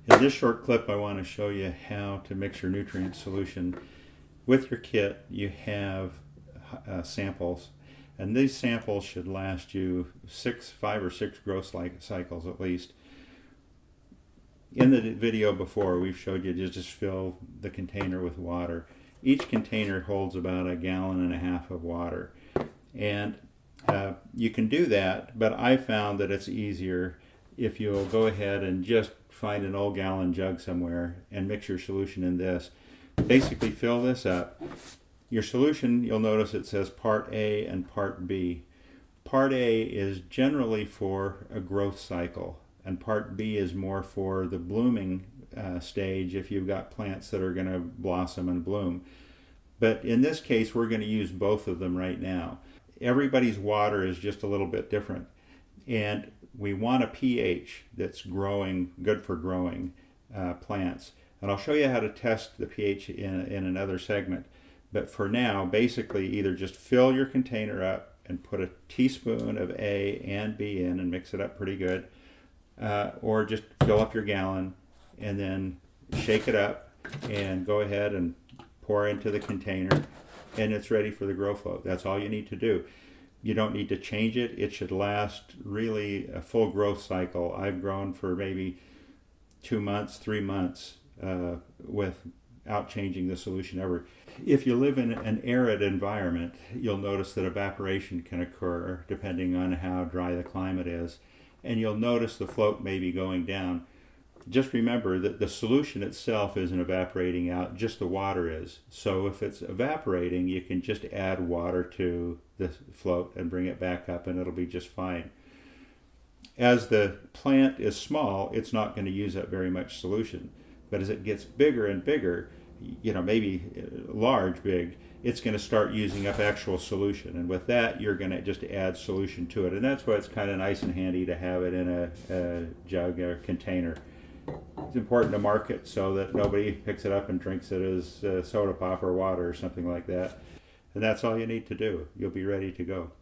In this short clip, I want to show you how to mix your nutrient solution. With your kit, you have samples, and these samples should last you 5 or 6 growth cycles at least. In the video before, we've showed you to just fill the container with water. Each container holds about 1.5 gallons of water, and you can do that, but I found that it's easier if you'll go ahead and just find an old gallon jug somewhere and mix your solution in this. Basically fill this up. Your solution, you'll notice it says Part A and Part B. Part A is generally for a growth cycle, and Part B is more for the blooming stage if you've got plants that are going to blossom and bloom. But in this case, we're going to use both of them right now. Everybody's water is just a little bit different, and we want a pH that's good for growing plants. And I'll show you how to test the pH in another segment. But for now, basically either just fill your container up and put a teaspoon of A and B in and mix it up pretty good, or just fill up your gallon and then shake it up and go ahead and pour into the container, and it's ready for the Growfloat. That's all you need to do. You don't need to change it. It should last really a full growth cycle. I've grown for maybe 2 months, 3 months without changing the solution ever. If you live in an arid environment, you'll notice that evaporation can occur depending on how dry the climate is, and you'll notice the float may be going down. Just remember that the solution itself isn't evaporating out, just the water is. So if it's evaporating, you can just add water to the float and bring it back up, and it'll be just fine. As the plant is small, it's not going to use up very much solution. But as it gets bigger and bigger, maybe big, it's going to start using up actual solution. And with that, you're going to just add solution to it. And that's why it's kind of nice and handy to have it in a jug or container. It's important to mark it so that nobody picks it up and drinks it as soda pop or water or something like that. And that's all you need to do. You'll be ready to go.